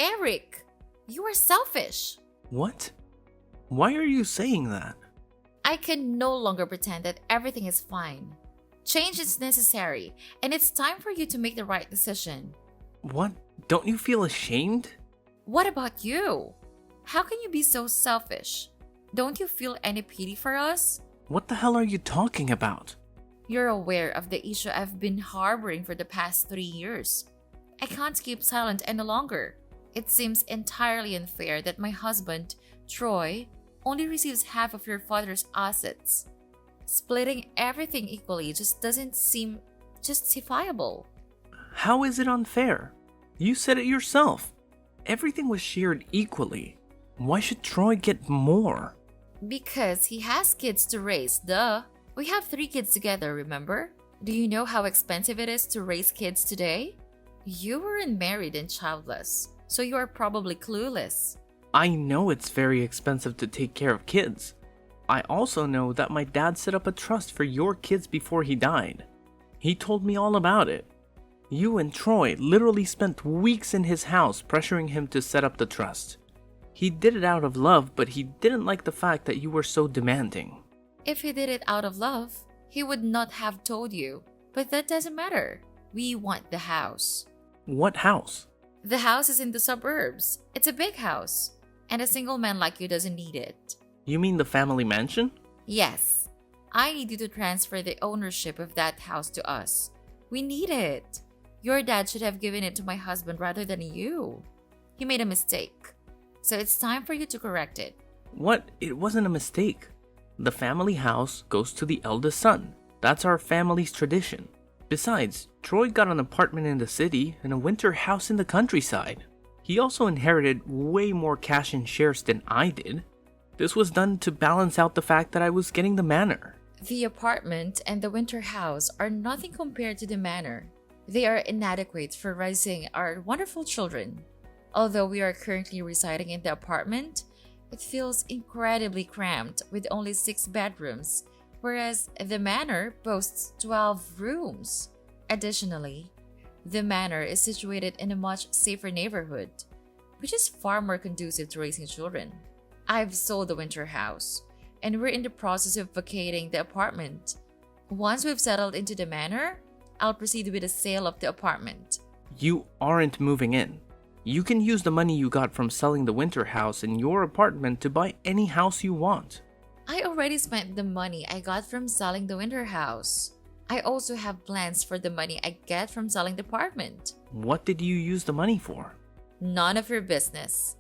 Eric, you are selfish. What? Why are you saying that? I can no longer pretend that everything is fine. Change is necessary, and it's time for you to make the right decision. What? Don't you feel ashamed? What about you? How can you be so selfish? Don't you feel any pity for us? What the hell are you talking about? You're aware of the issue I've been harboring for the past 3 years. I can't keep silent any longer. It seems entirely unfair that my husband, Troy, only receives half of your father's assets. Splitting everything equally just doesn't seem justifiable. How is it unfair? You said it yourself. Everything was shared equally. Why should Troy get more? Because he has kids to raise, duh. We have 3 kids together, remember? Do you know how expensive it is to raise kids today? You weren't married and childless, so you are probably clueless. I know it's very expensive to take care of kids. I also know that my dad set up a trust for your kids before he died. He told me all about it. You and Troy literally spent weeks in his house pressuring him to set up the trust. He did it out of love, but he didn't like the fact that you were so demanding. If he did it out of love, he would not have told you. But that doesn't matter. We want the house. What house? The house is in the suburbs. It's a big house. And a single man like you doesn't need it. You mean the family mansion? Yes. I need you to transfer the ownership of that house to us. We need it. Your dad should have given it to my husband rather than you. He made a mistake. So it's time for you to correct it. What? It wasn't a mistake. The family house goes to the eldest son. That's our family's tradition. Besides, Troy got an apartment in the city and a winter house in the countryside. He also inherited way more cash in shares than I did. This was done to balance out the fact that I was getting the manor. The apartment and the winter house are nothing compared to the manor. They are inadequate for raising our wonderful children. Although we are currently residing in the apartment, it feels incredibly cramped with only 6 bedrooms, whereas the manor boasts 12 rooms. Additionally, the manor is situated in a much safer neighborhood, which is far more conducive to raising children. I've sold the winter house, and we're in the process of vacating the apartment. Once we've settled into the manor, I'll proceed with the sale of the apartment. You aren't moving in. You can use the money you got from selling the winter house in your apartment to buy any house you want. I already spent the money I got from selling the winter house. I also have plans for the money I get from selling the apartment. What did you use the money for? None of your business.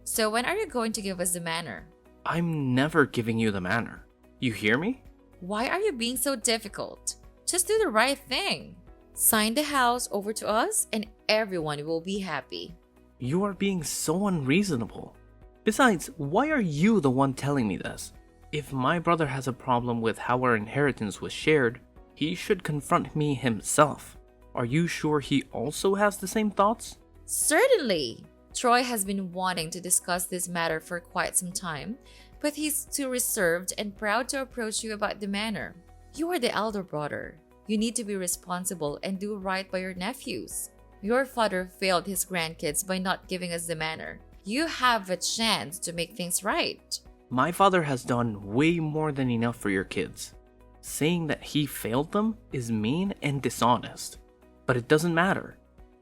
So when are you going to give us the manor? I'm never giving you the manor. You hear me? Why are you being so difficult? Just do the right thing. Sign the house over to us and everyone will be happy. You are being so unreasonable. Besides, why are you the one telling me this? If my brother has a problem with how our inheritance was shared, he should confront me himself. Are you sure he also has the same thoughts? Certainly. Troy has been wanting to discuss this matter for quite some time, but he's too reserved and proud to approach you about the manor. You are the elder brother. You need to be responsible and do right by your nephews. Your father failed his grandkids by not giving us the manor. You have a chance to make things right. My father has done way more than enough for your kids. Saying that he failed them is mean and dishonest. But it doesn't matter.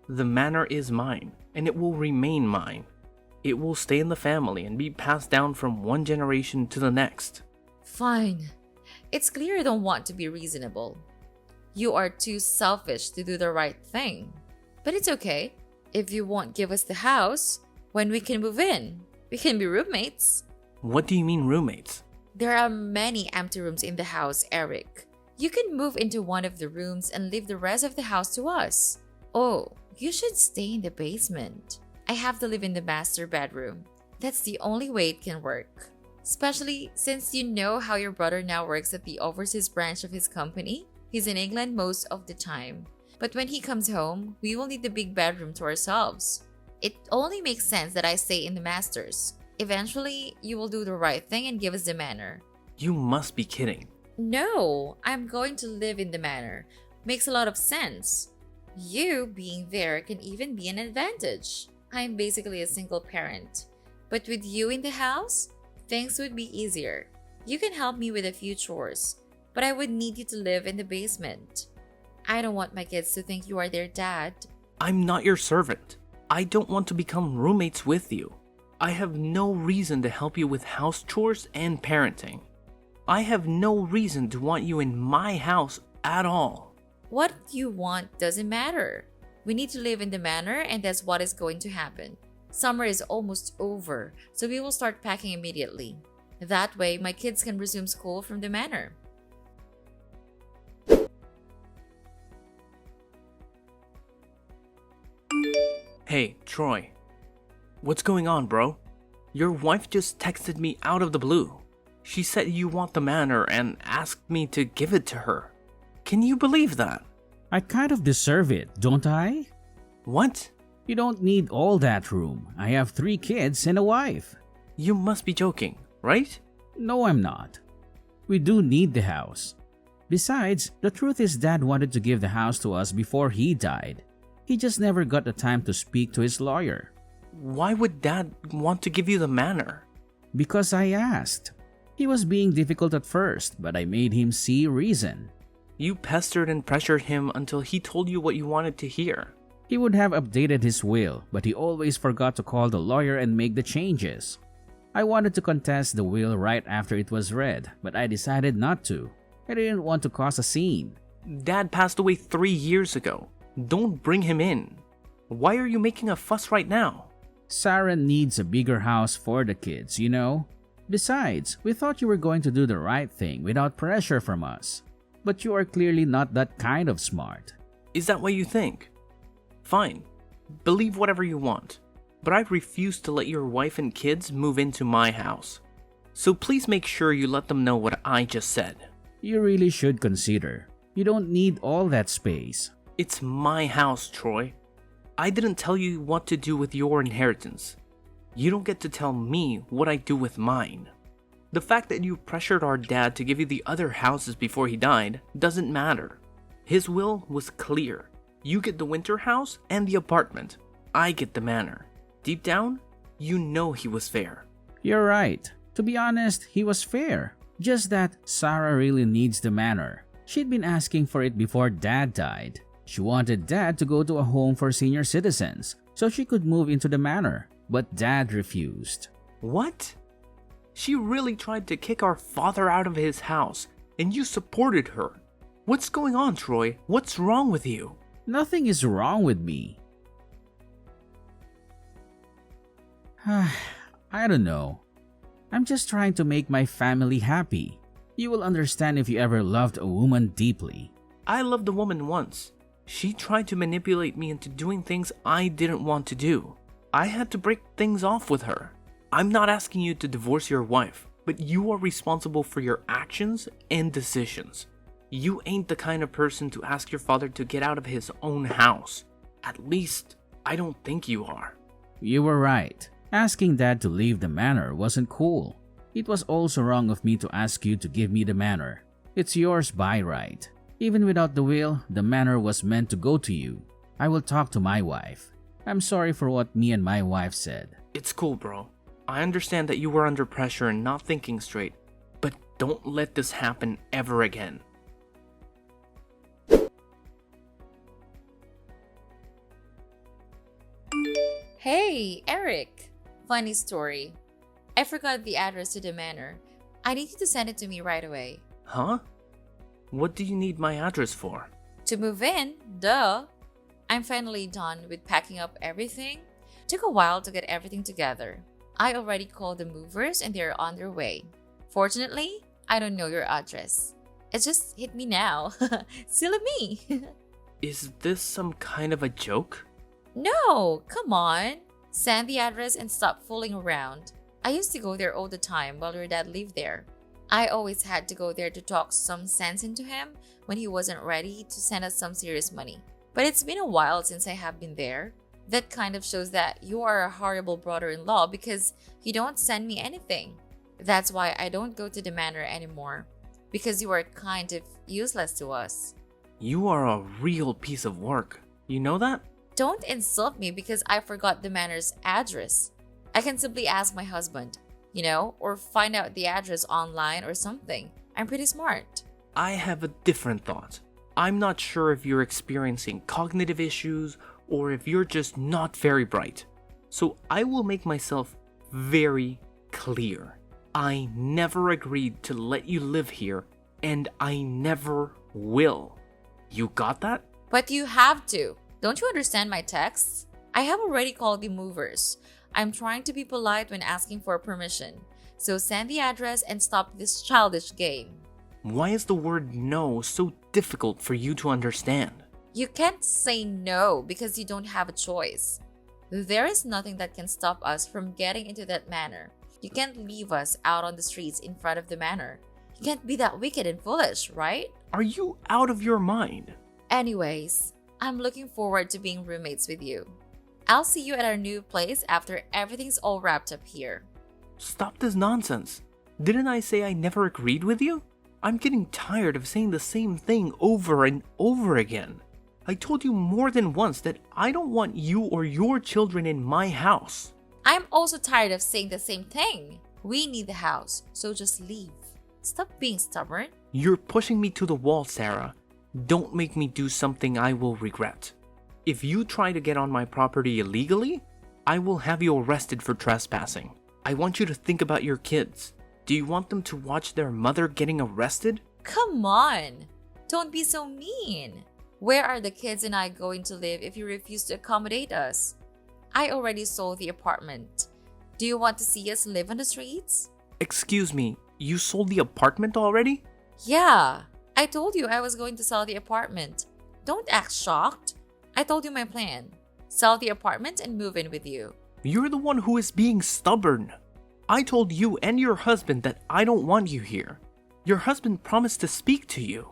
The manor is mine, and it will remain mine. It will stay in the family and be passed down from one generation to the next. Fine. It's clear you don't want to be reasonable. You are too selfish to do the right thing. But it's okay. If you won't give us the house, when we can move in, we can be roommates. What do you mean roommates? There are many empty rooms in the house, Eric. You can move into one of the rooms and leave the rest of the house to us. Oh, you should stay in the basement. I have to live in the master bedroom. That's the only way it can work. Especially since you know how your brother now works at the overseas branch of his company. He's in England most of the time. But when he comes home, we will need the big bedroom to ourselves. It only makes sense that I stay in the masters. Eventually, you will do the right thing and give us the manor. You must be kidding. No, I'm going to live in the manor. Makes a lot of sense. You being there can even be an advantage. I'm basically a single parent. But with you in the house, things would be easier. You can help me with a few chores, but I would need you to live in the basement. I don't want my kids to think you are their dad. I'm not your servant. I don't want to become roommates with you. I have no reason to help you with house chores and parenting. I have no reason to want you in my house at all. What you want doesn't matter. We need to live in the manor, and that's what is going to happen. Summer is almost over, so we will start packing immediately. That way, my kids can resume school from the manor. Hey, Troy. What's going on, bro? Your wife just texted me out of the blue. She said you want the manor and asked me to give it to her. Can you believe that? I kind of deserve it, don't I? What? You don't need all that room. I have 3 kids and a wife. You must be joking, right? No, I'm not. We do need the house. Besides, the truth is Dad wanted to give the house to us before he died. He just never got the time to speak to his lawyer. Why would Dad want to give you the manor? Because I asked. He was being difficult at first, but I made him see reason. You pestered and pressured him until he told you what you wanted to hear. He would have updated his will, but he always forgot to call the lawyer and make the changes. I wanted to contest the will right after it was read, but I decided not to. I didn't want to cause a scene. Dad passed away 3 years ago. Don't bring him in. Why are you making a fuss right now? Sarah needs a bigger house for the kids, you know? Besides, we thought you were going to do the right thing without pressure from us. But you are clearly not that kind of smart. Is that what you think? Fine. Believe whatever you want. But I refuse to let your wife and kids move into my house. So please make sure you let them know what I just said. You really should consider. You don't need all that space. It's my house, Troy. I didn't tell you what to do with your inheritance. You don't get to tell me what I do with mine. The fact that you pressured our dad to give you the other houses before he died doesn't matter. His will was clear. You get the winter house and the apartment. I get the manor. Deep down, you know he was fair. You're right. To be honest, he was fair. Just that Sarah really needs the manor. She'd been asking for it before Dad died. She wanted Dad to go to a home for senior citizens so she could move into the manor, but Dad refused. What? She really tried to kick our father out of his house, and you supported her. What's going on, Troy? What's wrong with you? Nothing is wrong with me. I don't know. I'm just trying to make my family happy. You will understand if you ever loved a woman deeply. I loved a woman once. She tried to manipulate me into doing things I didn't want to do. I had to break things off with her. I'm not asking you to divorce your wife, but you are responsible for your actions and decisions. You ain't the kind of person to ask your father to get out of his own house. At least, I don't think you are. You were right. Asking Dad to leave the manor wasn't cool. It was also wrong of me to ask you to give me the manor. It's yours by right. Even without the will, the manor was meant to go to you. I will talk to my wife. I'm sorry for what me and my wife said. It's cool, bro. I understand that you were under pressure and not thinking straight, but don't let this happen ever again. Hey, Eric! Funny story. I forgot the address to the manor. I need you to send it to me right away. Huh? What do you need my address for? To move in, duh. I'm finally done with packing up everything. Took a while to get everything together. I already called the movers and they're on their way. Fortunately, I don't know your address. It just hit me now. Silly me. Is this some kind of a joke? No, come on. Send the address and stop fooling around. I used to go there all the time while your dad lived there. I always had to go there to talk some sense into him when he wasn't ready to send us some serious money. But it's been a while since I have been there. That kind of shows that you are a horrible brother-in-law because you don't send me anything. That's why I don't go to the manor anymore. Because you are kind of useless to us. You are a real piece of work. You know that? Don't insult me because I forgot the manor's address. I can simply ask my husband, or find out the address online or something. I'm pretty smart. I have a different thought. I'm not sure if you're experiencing cognitive issues or if you're just not very bright. So I will make myself very clear. I never agreed to let you live here, and I never will. You got that? But you have to. Don't you understand my texts? I have already called the movers. I'm trying to be polite when asking for permission. So send the address and stop this childish game. Why is the word no so difficult for you to understand? You can't say no because you don't have a choice. There is nothing that can stop us from getting into that manor. You can't leave us out on the streets in front of the manor. You can't be that wicked and foolish, right? Are you out of your mind? Anyways, I'm looking forward to being roommates with you. I'll see you at our new place after everything's all wrapped up here. Stop this nonsense. Didn't I say I never agreed with you? I'm getting tired of saying the same thing over and over again. I told you more than once that I don't want you or your children in my house. I'm also tired of saying the same thing. We need the house, so just leave. Stop being stubborn. You're pushing me to the wall, Sarah. Don't make me do something I will regret. If you try to get on my property illegally, I will have you arrested for trespassing. I want you to think about your kids. Do you want them to watch their mother getting arrested? Come on. Don't be so mean. Where are the kids and I going to live if you refuse to accommodate us? I already sold the apartment. Do you want to see us live on the streets? Excuse me, you sold the apartment already? Yeah, I told you I was going to sell the apartment. Don't act shocked. I told you my plan. Sell the apartment and move in with you. You're the one who is being stubborn. I told you and your husband that I don't want you here. Your husband promised to speak to you.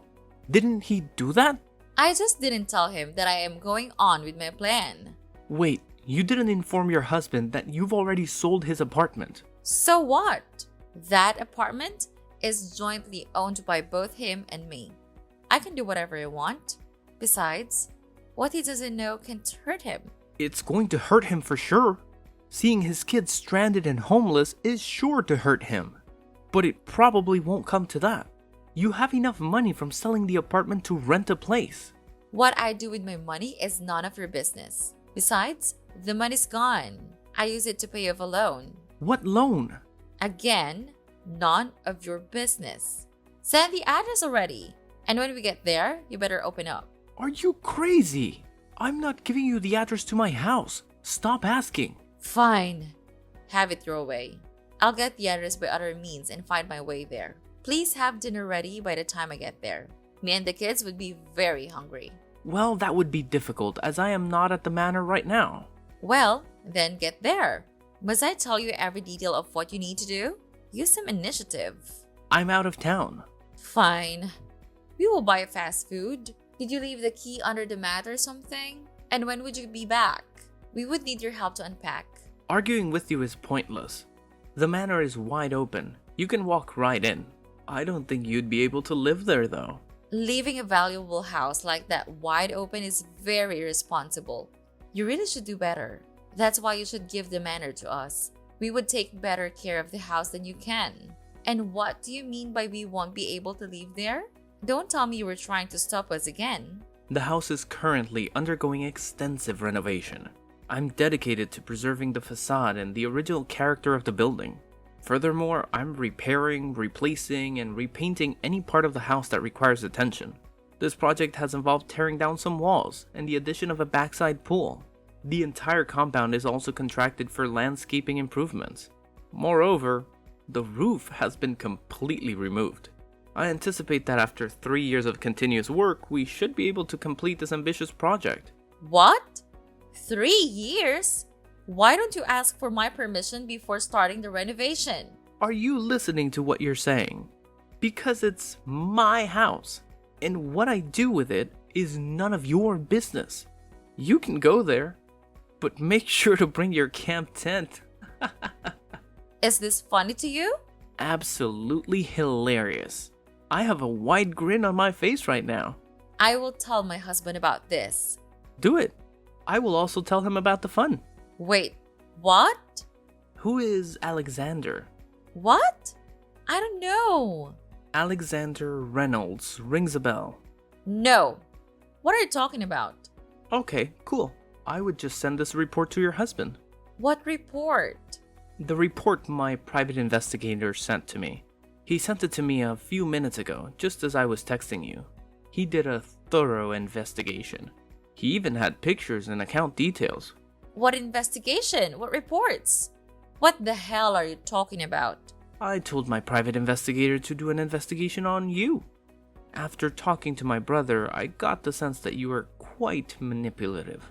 Didn't he do that? I just didn't tell him that I am going on with my plan. Wait, you didn't inform your husband that you've already sold his apartment. So what? That apartment is jointly owned by both him and me. I can do whatever I want. Besides, what he doesn't know can't hurt him. It's going to hurt him for sure. Seeing his kids stranded and homeless is sure to hurt him. But it probably won't come to that. You have enough money from selling the apartment to rent a place. What I do with my money is none of your business. Besides, the money's gone. I use it to pay off a loan. What loan? Again, none of your business. Send the address already. And when we get there, you better open up. Are you crazy? I'm not giving you the address to my house. Stop asking. Fine. Have it your way. I'll get the address by other means and find my way there. Please have dinner ready by the time I get there. Me and the kids would be very hungry. Well, that would be difficult as I am not at the manor right now. Well, then get there. Must I tell you every detail of what you need to do? Use some initiative. I'm out of town. Fine. We will buy fast food. Did you leave the key under the mat or something? And when would you be back? We would need your help to unpack. Arguing with you is pointless. The manor is wide open. You can walk right in. I don't think you'd be able to live there though. Leaving a valuable house like that wide open is very irresponsible. You really should do better. That's why you should give the manor to us. We would take better care of the house than you can. And what do you mean by we won't be able to live there? Don't tell me you were trying to stop us again. The house is currently undergoing extensive renovation. I'm dedicated to preserving the facade and the original character of the building. Furthermore, I'm repairing, replacing, and repainting any part of the house that requires attention. This project has involved tearing down some walls and the addition of a backside pool. The entire compound is also contracted for landscaping improvements. Moreover, the roof has been completely removed. I anticipate that after 3 years of continuous work, we should be able to complete this ambitious project. What? 3 years? Why don't you ask for my permission before starting the renovation? Are you listening to what you're saying? Because it's my house, and what I do with it is none of your business. You can go there, but make sure to bring your camp tent. Is this funny to you? Absolutely hilarious. I have a wide grin on my face right now. I will tell my husband about this. Do it. I will also tell him about the fun. Wait, what? Who is Alexander? What? I don't know. Alexander Reynolds rings a bell. No. What are you talking about? Okay, cool. I would just send this report to your husband. What report? The report my private investigator sent to me. He sent it to me a few minutes ago, just as I was texting you. He did a thorough investigation. He even had pictures and account details. What investigation? What reports? What the hell are you talking about? I told my private investigator to do an investigation on you. After talking to my brother, I got the sense that you were quite manipulative.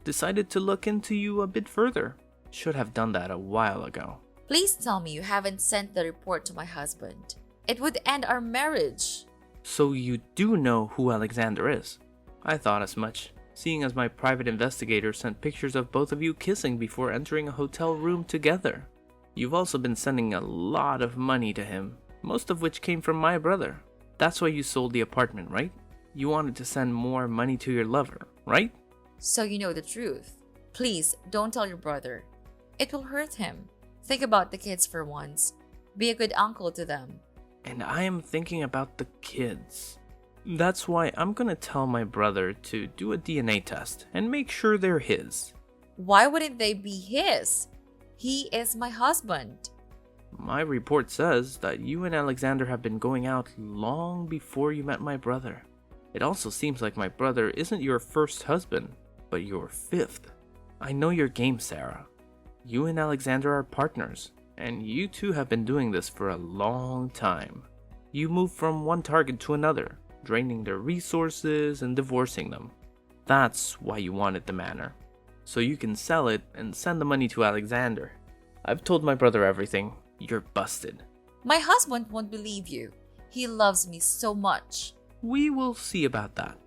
Decided to look into you a bit further. Should have done that a while ago. Please tell me you haven't sent the report to my husband. It would end our marriage. So you do know who Alexander is? I thought as much, seeing as my private investigator sent pictures of both of you kissing before entering a hotel room together. You've also been sending a lot of money to him, most of which came from my brother. That's why you sold the apartment, right? You wanted to send more money to your lover, right? So you know the truth. Please, don't tell your brother. It will hurt him. Think about the kids for once. Be a good uncle to them. And I am thinking about the kids. That's why I'm gonna tell my brother to do a DNA test and make sure they're his. Why wouldn't they be his? He is my husband. My report says that you and Alexander have been going out long before you met my brother. It also seems like my brother isn't your first husband, but your fifth. I know your game, Sarah. You and Alexander are partners, and you two have been doing this for a long time. You move from one target to another, draining their resources and divorcing them. That's why you wanted the manor, so you can sell it and send the money to Alexander. I've told my brother everything. You're busted. My husband won't believe you. He loves me so much. We will see about that.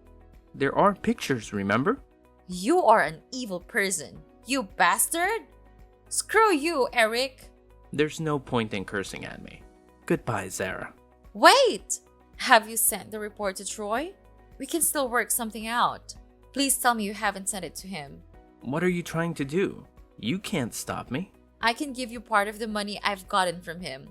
There are pictures, remember? You are an evil person. You bastard! Screw you, Eric! There's no point in cursing at me. Goodbye, Sarah. Wait! Have you sent the report to Troy? We can still work something out. Please tell me you haven't sent it to him. What are you trying to do? You can't stop me. I can give you part of the money I've gotten from him.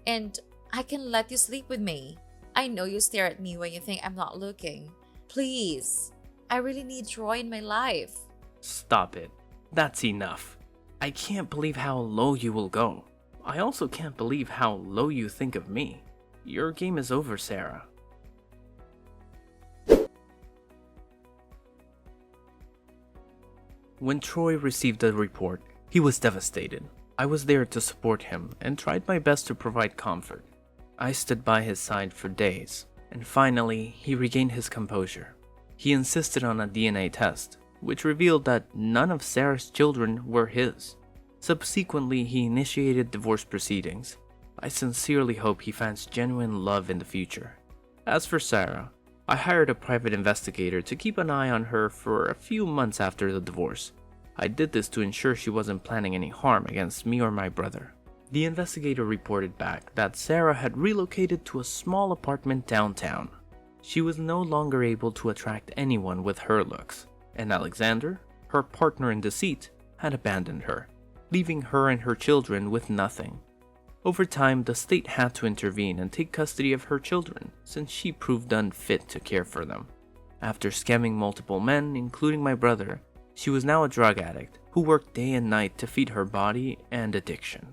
And I can let you sleep with me. I know you stare at me when you think I'm not looking. Please. I really need Troy in my life. Stop it. That's enough. I can't believe how low you will go. I also can't believe how low you think of me. Your game is over, Sarah. When Troy received the report, he was devastated. I was there to support him and tried my best to provide comfort. I stood by his side for days, and finally, he regained his composure. He insisted on a DNA test, which revealed that none of Sarah's children were his. Subsequently, he initiated divorce proceedings. I sincerely hope he finds genuine love in the future. As for Sarah, I hired a private investigator to keep an eye on her for a few months after the divorce. I did this to ensure she wasn't planning any harm against me or my brother. The investigator reported back that Sarah had relocated to a small apartment downtown. She was no longer able to attract anyone with her looks, and Alexander, her partner in deceit, had abandoned her, leaving her and her children with nothing. Over time, the state had to intervene and take custody of her children, since she proved unfit to care for them. After scamming multiple men, including my brother, she was now a drug addict who worked day and night to feed her body and addiction.